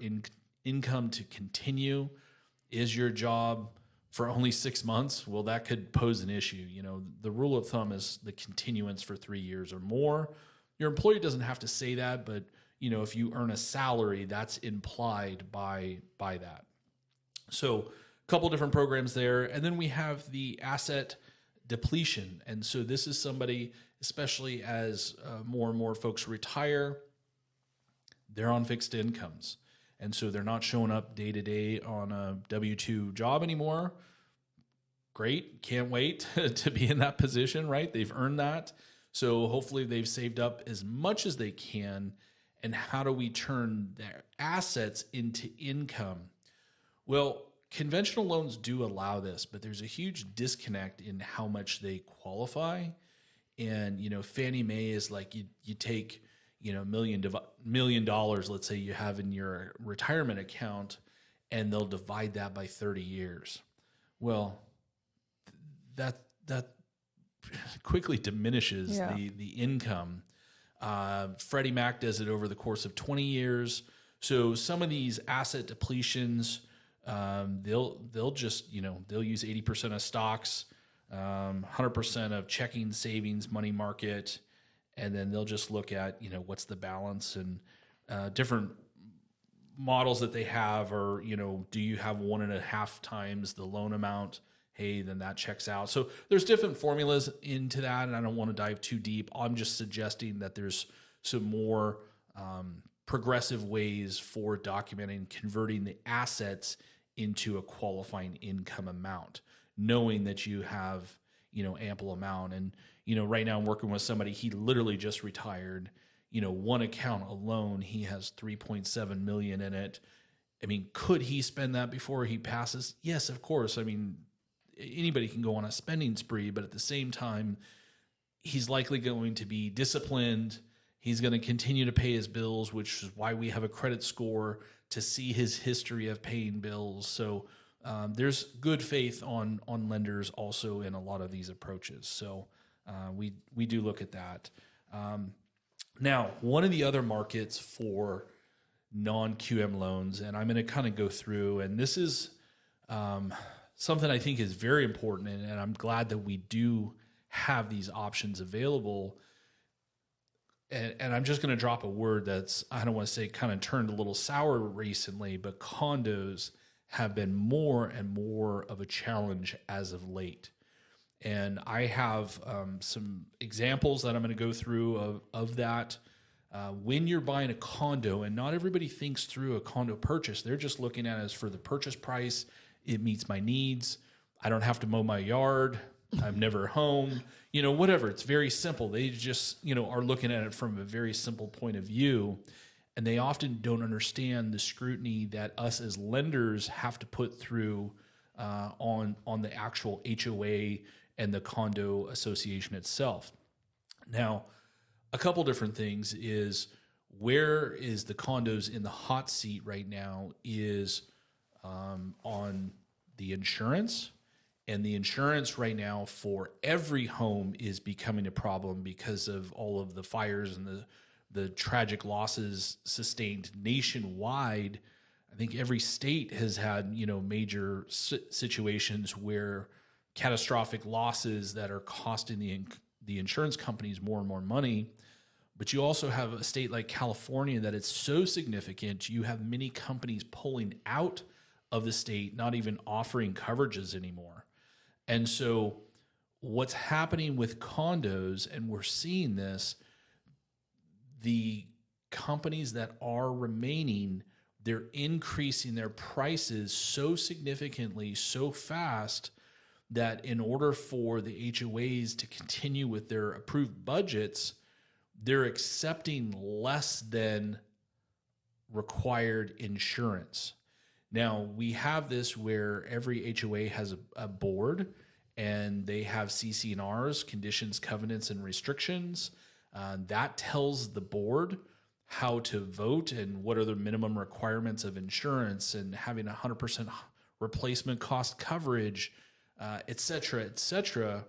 income to continue. Is your job for only 6 months? Well, that could pose an issue. The rule of thumb is the continuance for 3 years or more. Your employer doesn't have to say that, but if you earn a salary, that's implied by that. So a couple different programs there. And then we have the asset depletion. And so this is somebody, especially as more and more folks retire, they're on fixed incomes. And so they're not showing up day to day on a W-2 job anymore. Great. Can't wait to be in that position, right? They've earned that. So hopefully they've saved up as much as they can. And how do we turn their assets into income? Well, conventional loans do allow this, but there's a huge disconnect in how much they qualify. And, Fannie Mae is like you take, $1 million, let's say you have in your retirement account, and they'll divide that by 30 years. Well, that quickly diminishes the income. Freddie Mac does it over the course of 20 years. So some of these asset depletions, they'll just, they'll use 80% of stocks, 100% of checking, savings, money market, and then they'll just look at, what's the balance and different models that they have, or, do you have 1.5 times the loan amount? Hey, then that checks out. So there's different formulas into that, and I don't want to dive too deep. I'm just suggesting that there's some more progressive ways for documenting, converting the assets into a qualifying income amount, knowing that you have, ample amount. And, right now I'm working with somebody, he literally just retired, one account alone, he has 3.7 million in it. I mean, could he spend that before he passes? Yes, of course. I mean, anybody can go on a spending spree, but at the same time, he's likely going to be disciplined. He's going to continue to pay his bills, which is why we have a credit score to see his history of paying bills. So there's good faith on lenders also in a lot of these approaches. So we do look at that. Now, one of the other markets for non-QM loans, and I'm going to kind of go through, and this is something I think is very important, and I'm glad that we do have these options available. And I'm just going to drop a word that's, I don't want to say kind of turned a little sour recently, but condos have been more and more of a challenge as of late. And I have some examples that I'm going to go through of that. When you're buying a condo, and not everybody thinks through a condo purchase, they're just looking at it as for the purchase price. It meets my needs. I don't have to mow my yard. I'm never home, whatever. It's very simple. They just, are looking at it from a very simple point of view. And they often don't understand the scrutiny that us as lenders have to put through on the actual HOA and the condo association itself. Now, a couple different things is, where is the condos in the hot seat right now is on the insurance. And the insurance right now for every home is becoming a problem because of all of the fires and the tragic losses sustained nationwide. I think every state has had, major situations where catastrophic losses that are costing the insurance companies more and more money. But you also have a state like California that it's so significant, you have many companies pulling out of the state, not even offering coverages anymore. And so what's happening with condos, and we're seeing this, the companies that are remaining, they're increasing their prices so significantly, so fast, that in order for the HOAs to continue with their approved budgets, they're accepting less than required insurance. Now, we have this where every HOA has a board, and they have CC&Rs, conditions, covenants, and restrictions. That tells the board how to vote and what are the minimum requirements of insurance and having 100% replacement cost coverage, et cetera, et cetera.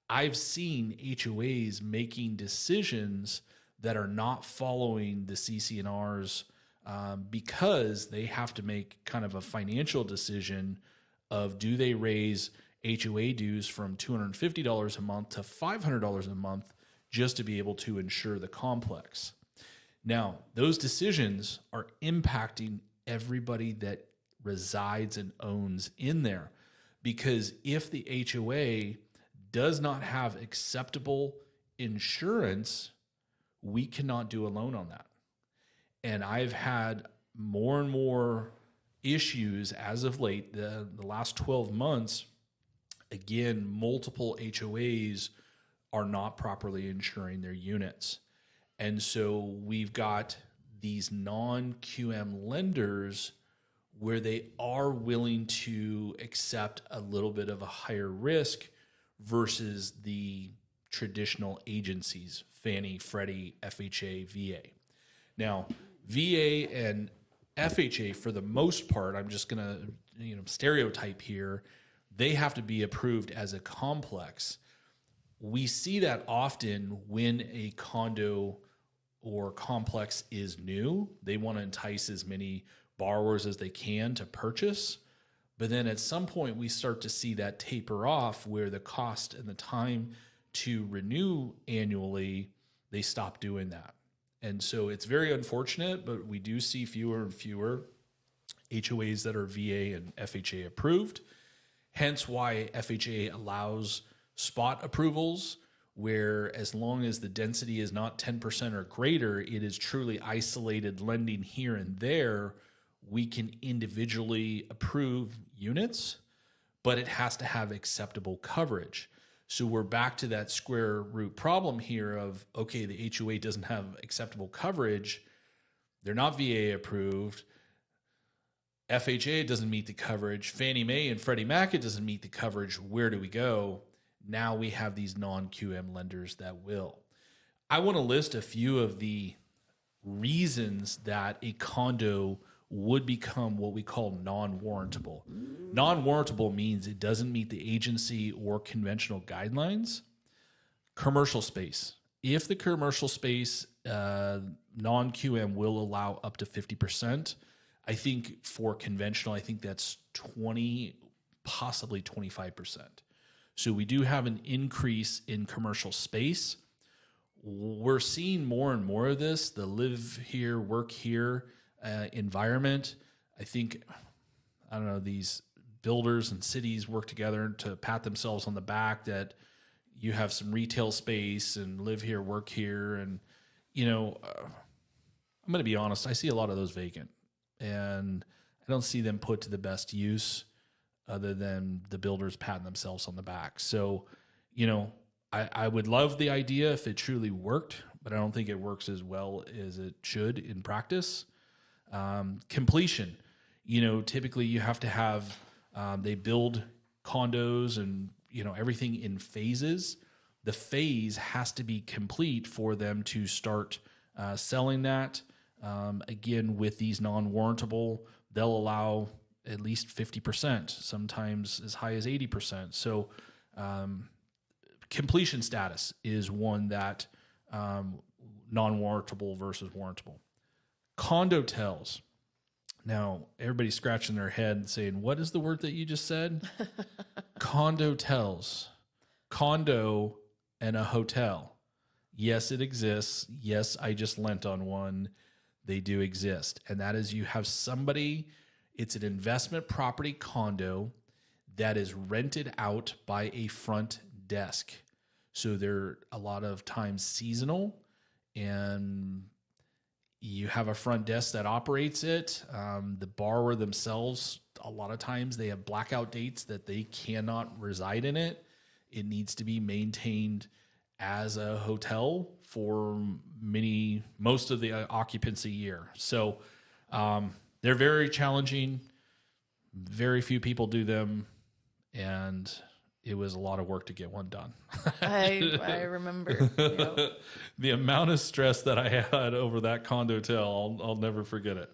I've seen HOAs making decisions that are not following the CC&Rs because they have to make kind of a financial decision of, do they raise HOA dues from $250 a month to $500 a month just to be able to insure the complex. Now, those decisions are impacting everybody that resides and owns in there, because if the HOA does not have acceptable insurance, we cannot do a loan on that. And I've had more and more issues as of late, the last 12 months. Again, multiple HOAs are not properly insuring their units. And so we've got these non-QM lenders where they are willing to accept a little bit of a higher risk versus the traditional agencies, Fannie, Freddie, FHA, VA. Now, VA and FHA, for the most part, I'm just going to stereotype here, they have to be approved as a complex. We see that often when a condo or complex is new. They want to entice as many borrowers as they can to purchase. But then at some point, we start to see that taper off where the cost and the time to renew annually, they stop doing that. And so it's very unfortunate, but we do see fewer and fewer HOAs that are VA and FHA approved. Hence why FHA allows spot approvals, where as long as the density is not 10% or greater, it is truly isolated lending here and there. We can individually approve units, but it has to have acceptable coverage. So we're back to that square root problem here of, okay, the HOA doesn't have acceptable coverage. They're not VA approved. FHA doesn't meet the coverage. Fannie Mae and Freddie Mac, it doesn't meet the coverage. Where do we go? Now we have these non-QM lenders that will. I want to list a few of the reasons that a condo would become what we call non-warrantable. Non-warrantable means it doesn't meet the agency or conventional guidelines. Commercial space. If the commercial space non-QM will allow up to 50%, I think for conventional, I think that's 20, possibly 25%. So we do have an increase in commercial space. We're seeing more and more of this, the live here, work here environment. I think, I don't know, these builders and cities work together to pat themselves on the back that you have some retail space and live here, work here. And, you know, I'm going to be honest, I see a lot of those vacant. And I don't see them put to the best use other than the builders patting themselves on the back. So, you know, I would love the idea if it truly worked, but I don't think it works as well as it should in practice. Completion, you know, typically you have to have, they build condos and, you know, everything in phases. The phase has to be complete for them to start selling that. Again, with these non-warrantable, they'll allow at least 50%, sometimes as high as 80%. So completion status is one that non-warrantable versus warrantable. Condotels. Now, everybody's scratching their head saying, what is the word that you just said? Condotels. Condo and a hotel. Yes, it exists. Yes, I just lent on one. They do exist. And that is, you have somebody, it's an investment property condo that is rented out by a front desk. So they're a lot of times seasonal, and you have a front desk that operates it. The borrower themselves, a lot of times they have blackout dates that they cannot reside in it. It needs to be maintained as a hotel for most of the occupancy year. So they're very challenging. Very few people do them, and it was a lot of work to get one done. I remember. Yep. The amount of stress that I had over that condotel, I'll never forget it.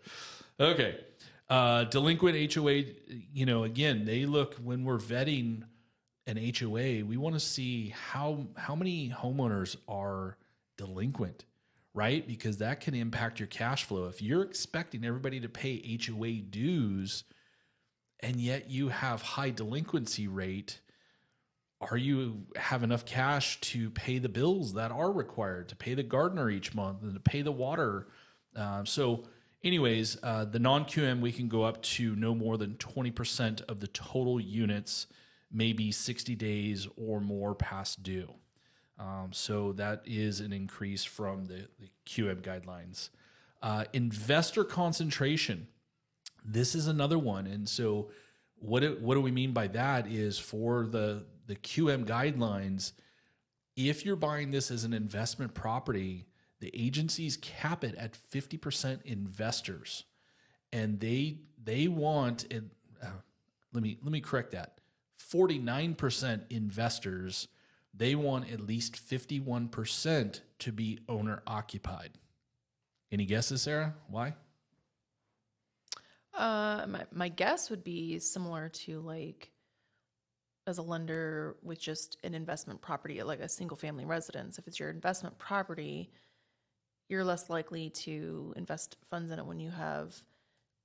Okay. Delinquent HOA, you know, again, they look, when we're vetting an HOA, we want to see how many homeowners are delinquent, right? Because that can impact your cash flow. If you're expecting everybody to pay HOA dues and yet you have high delinquency rate, are you have enough cash to pay the bills that are required, to pay the gardener each month and to pay the water? So anyways, the non-QM, we can go up to no more than 20% of the total units, maybe 60 days or more past due. So that is an increase from the QM guidelines. Investor concentration. This is another one. And so what do we mean by that is, for the QM guidelines, if you're buying this as an investment property, the agencies cap it at 50% investors. And they want it, let me correct that. 49% investors. They want at least 51% to be owner occupied. Any guesses, Sarah? Why? My guess would be similar to, like, as a lender with just an investment property, like a single family residence. If it's your investment property, you're less likely to invest funds in it when you have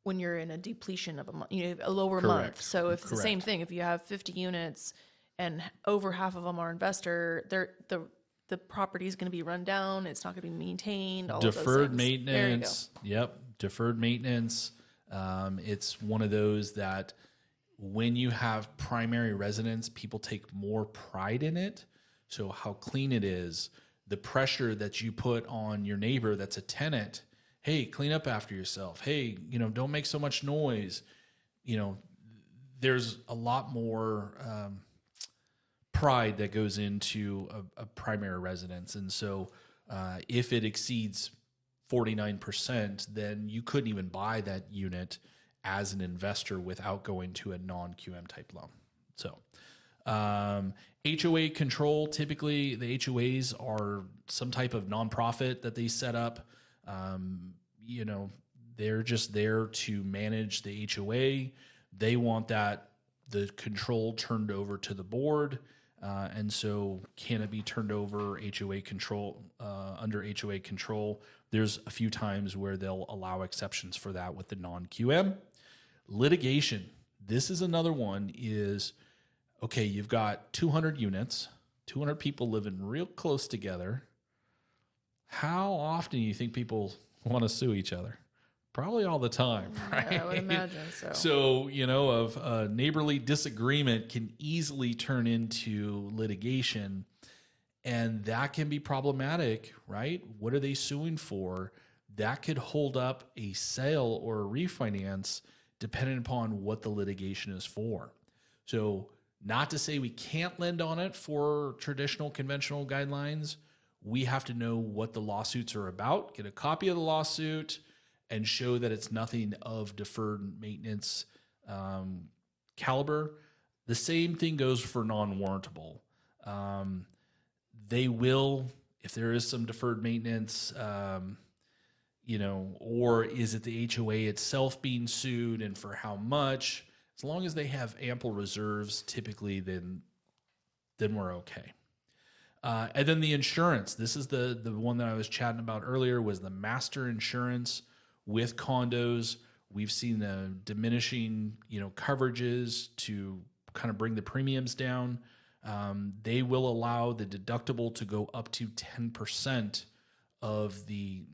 when you're in a depletion of a month, a lower Correct. month. So if it's the same Correct. thing, if you have 50 units and over half of them are investor, the property is going to be run down. It's not going to be maintained. All Deferred of those things. maintenance. Yep. Deferred maintenance. It's one of those that when you have primary residence, people take more pride in it. So how clean it is, the pressure that you put on your neighbor that's a tenant. Hey, clean up after yourself. Hey, don't make so much noise. There's a lot more pride that goes into a primary residence. And so if it exceeds 49%, then you couldn't even buy that unit as an investor without going to a non-QM type loan. So HOA control, typically the HOAs are some type of nonprofit that they set up. They're just there to manage the HOA. They want the control turned over to the board. And so can it be turned over HOA control, under HOA control? There's a few times where they'll allow exceptions for that with the non-QM. Litigation. This is another one is, okay, you've got 200 units, 200 people living real close together. How often do you think people want to sue each other? Probably all the time, right? Yeah, I would imagine so. So, of a neighborly disagreement can easily turn into litigation, and that can be problematic, right? What are they suing for? That could hold up a sale or a refinance depending upon what the litigation is for. So, not to say we can't lend on it for traditional conventional guidelines. We have to know what the lawsuits are about, get a copy of the lawsuit, and show that it's nothing of deferred maintenance caliber. The same thing goes for non-warrantable. They will, if there is some deferred maintenance, or is it the HOA itself being sued and for how much? As long as they have ample reserves, typically, then we're okay. And then the insurance. This is the one that I was chatting about earlier, was the master insurance with condos. We've seen the diminishing, coverages to kind of bring the premiums down. They will allow the deductible to go up to 10% of the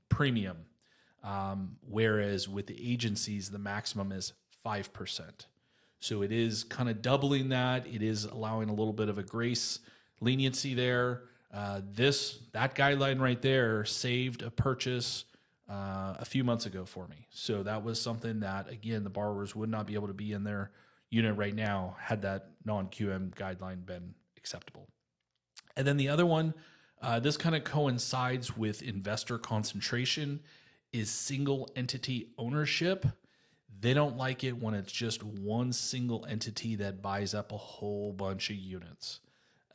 premium, whereas with the agencies, the maximum is 5%. So it is kind of doubling that. It is allowing a little bit of a grace leniency there. That guideline right there saved a purchase a few months ago for me. So that was something that, again, the borrowers would not be able to be in their unit right now had that non-QM guideline been acceptable. And then the other one, this kind of coincides with investor concentration, is single entity ownership. They don't like it when it's just one single entity that buys up a whole bunch of units.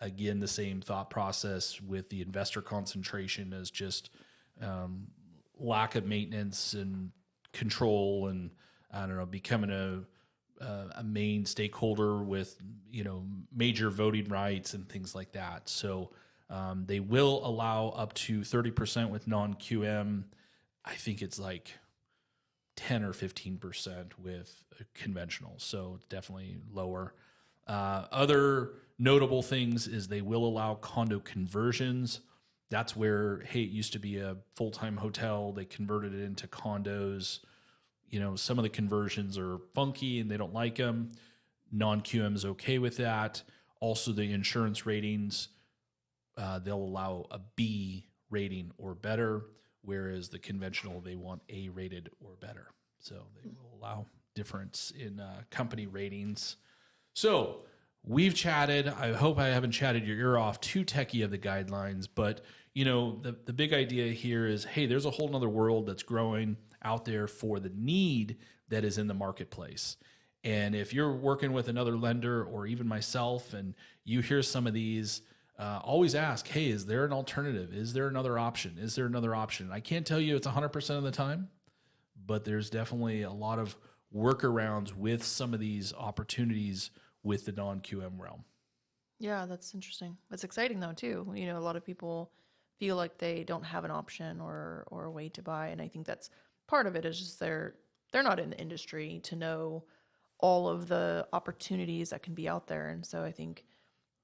Again, the same thought process with the investor concentration is just lack of maintenance and control, and becoming a main stakeholder with major voting rights and things like that. So they will allow up to 30% with non-QM. I think it's like 10 or 15% with conventional, so definitely lower. Other notable things is they will allow condo conversions. That's where, hey, it used to be a full-time hotel. They converted it into condos. Some of the conversions are funky and they don't like them. Non-QM is okay with that. Also, the insurance ratings, they'll allow a B rating or better, whereas the conventional, they want A rated or better. So they will allow difference in company ratings. So we've chatted. I hope I haven't chatted your ear off too techie of the guidelines, but the big idea here is, hey, there's a whole nother world that's growing out there for the need that is in the marketplace. And if you're working with another lender or even myself and you hear some of these, always ask, hey, is there an alternative? Is there another option? Is there another option? I can't tell you it's 100% of the time, but there's definitely a lot of workarounds with some of these opportunities with the non-QM realm. Yeah, that's interesting. That's exciting though too. A lot of people feel like they don't have an option or a way to buy, and I think that's part of it is just they're they're not in the industry to know all of the opportunities that can be out there. And so I think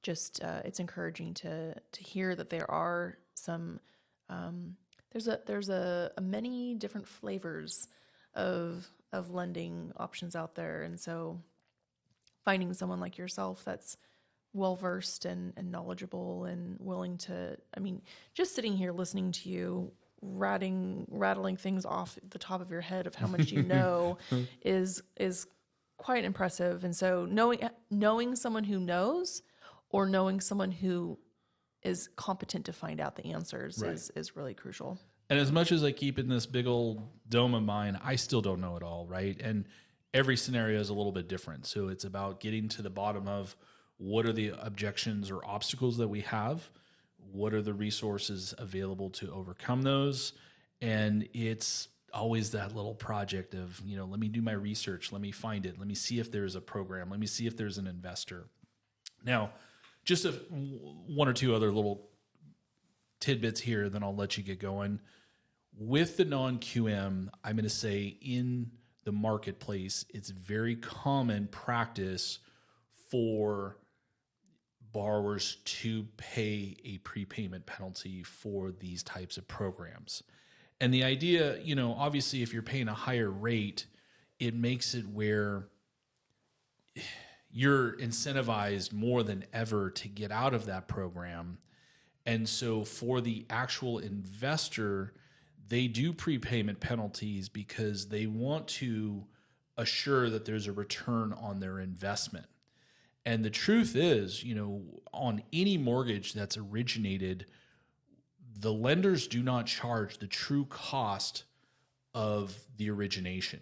just it's encouraging to hear that there are some there's a many different flavors of lending options out there. And so finding someone like yourself that's well versed and knowledgeable and willing to, I mean, just sitting here listening to you rattling things off the top of your head of how much you know is quite impressive. And so knowing someone who knows, or knowing someone who is competent to find out the answers, is really crucial. And as much as I keep in this big old dome of mine, I still don't know it all, right? And every scenario is a little bit different. So it's about getting to the bottom of what are the objections or obstacles that we have, what are the resources available to overcome those, and it's always that little project of, let me do my research, let me find it, let me see if there's a program, let me see if there's an investor. Now, just one or two other little tidbits here, then I'll let you get going. With the non-QM, I'm going to say in the marketplace, it's very common practice for borrowers to pay a prepayment penalty for these types of programs. And the idea, obviously if you're paying a higher rate, it makes it where you're incentivized more than ever to get out of that program. And so for the actual investor, they do prepayment penalties because they want to assure that there's a return on their investment. And the truth is, on any mortgage that's originated, the lenders do not charge the true cost of the origination.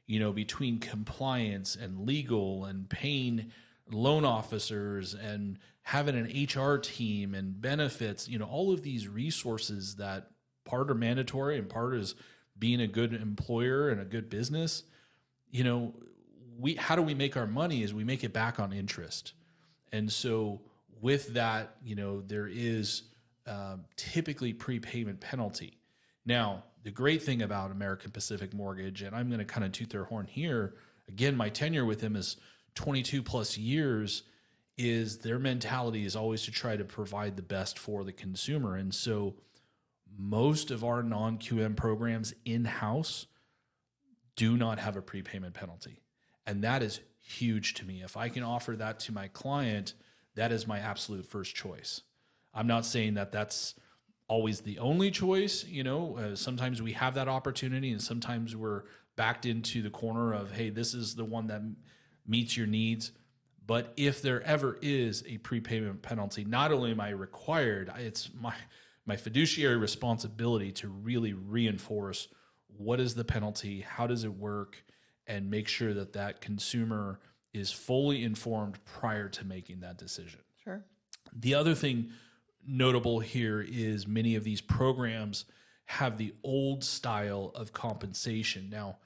Between compliance and legal and paying loan officers and having an HR team and benefits, all of these resources that part are mandatory and part is being a good employer and a good business, how do we make our money is we make it back on interest. And so with that, there is typically prepayment penalty. Now, the great thing about American Pacific Mortgage, and I'm going to kind of toot their horn here, again, my tenure with them is 22 plus years, is their mentality is always to try to provide the best for the consumer. And so most of our non-QM programs in-house do not have a prepayment penalty. And that is huge to me. If I can offer that to my client, that is my absolute first choice. I'm not saying that that's always the only choice. Sometimes we have that opportunity and sometimes we're backed into the corner of, hey, this is the one that meets your needs. But if there ever is a prepayment penalty, not only am I required, it's my fiduciary responsibility to really reinforce what is the penalty, how does it work, and make sure that that consumer is fully informed prior to making that decision. Sure. The other thing notable here is many of these programs have the old style of compensation. Now,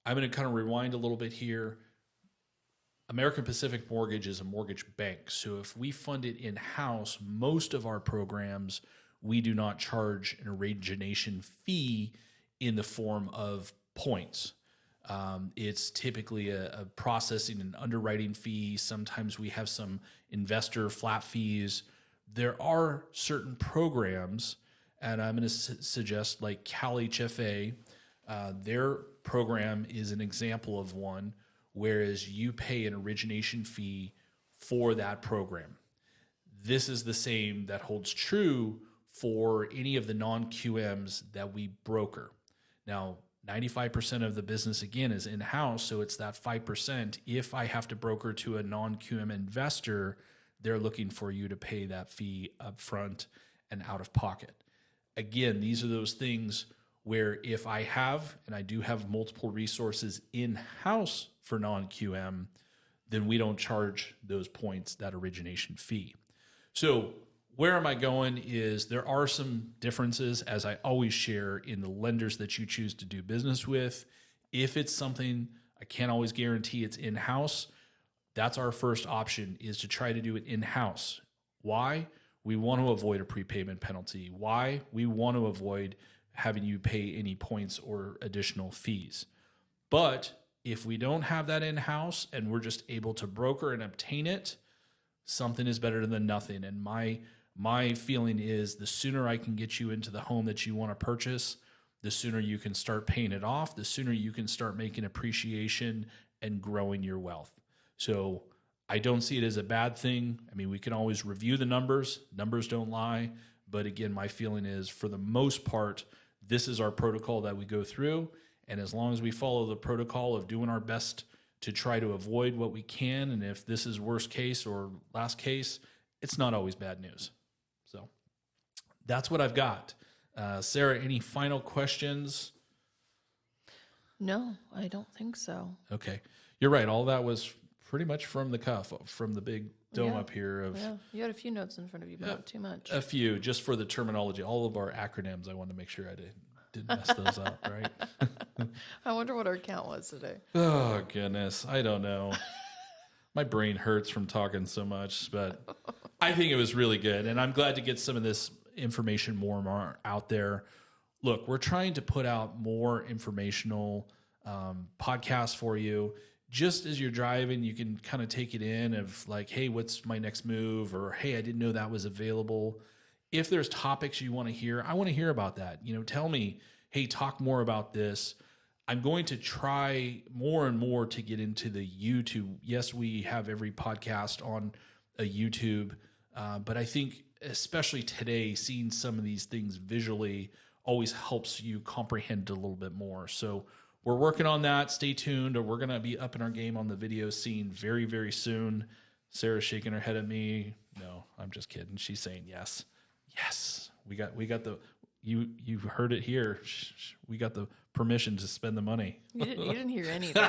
I'm going to kind of rewind a little bit here. American Pacific Mortgage is a mortgage bank. So if we fund it in-house, most of our programs, we do not charge an origination fee in the form of points. It's typically a processing and underwriting fee. Sometimes we have some investor flat fees. There are certain programs, and I'm going to suggest like Cal HFA, their program is an example of one, whereas you pay an origination fee for that program. This is the same that holds true for any of the non-QMs that we broker. Now, 95% of the business, again, is in-house, so it's that 5%. If I have to broker to a non-QM investor, they're looking for you to pay that fee up front and out of pocket. Again, these are those things where if I have, and I do have multiple resources in-house for non-QM, then we don't charge those points, that origination fee. So where am I going is there are some differences, as I always share, in the lenders that you choose to do business with. If it's something I can't always guarantee it's in-house, that's our first option, is to try to do it in-house. Why? We want to avoid a prepayment penalty. Why? We want to avoid having you pay any points or additional fees. But if we don't have that in-house and we're just able to broker and obtain it, something is better than nothing. And my feeling is the sooner I can get you into the home that you want to purchase, the sooner you can start paying it off, the sooner you can start making appreciation and growing your wealth. So I don't see it as a bad thing. I mean, we can always review the numbers. Numbers don't lie. But again, my feeling is for the most part, this is our protocol that we go through. And as long as we follow the protocol of doing our best to try to avoid what we can, and if this is worst case or last case, it's not always bad news. So that's what I've got. Sarah, any final questions? No, I don't think so. Okay. You're right. All that was pretty much from the cuff, from the big dome up here. You had a few notes in front of you, but not too much. A few, just for the terminology. All of our acronyms, I wanted to make sure I didn't mess those up, right? I wonder what our count was today. Oh, goodness. I don't know. My brain hurts from talking so much, but I think it was really good. And I'm glad to get some of this information more and more out there. Look, we're trying to put out more informational podcasts for you. Just as you're driving, you can kind of take it in of like, hey, what's my next move? Or, hey, I didn't know that was available. If there's topics you want to hear, I want to hear about that. Tell me, hey, talk more about this. I'm going to try more and more to get into the YouTube. Yes, we have every podcast on a YouTube, but I think especially today, seeing some of these things visually always helps you comprehend a little bit more. So we're working on that. Stay tuned, or we're going to be up in our game on the video scene very, very soon. Sarah's shaking her head at me. No, I'm just kidding. She's saying yes. Yes, we got the, you heard it here. We got the permission to spend the money. You didn't hear anything.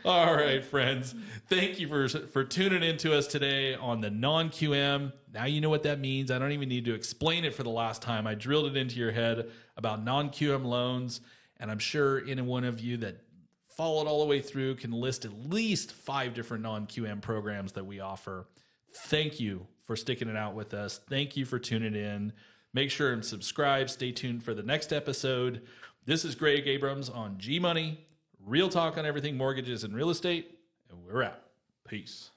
All right, friends. Thank you for tuning in to us today on the non-QM. Now you know what that means. I don't even need to explain it for the last time. I drilled it into your head about non-QM loans, and I'm sure any one of you that followed all the way through can list at least 5 different non-QM programs that we offer. Thank you for sticking it out with us. Thank you for tuning in. Make sure and subscribe. Stay tuned for the next episode. This is Greg Abrams on G Money, real talk on everything mortgages and real estate, and we're out. Peace.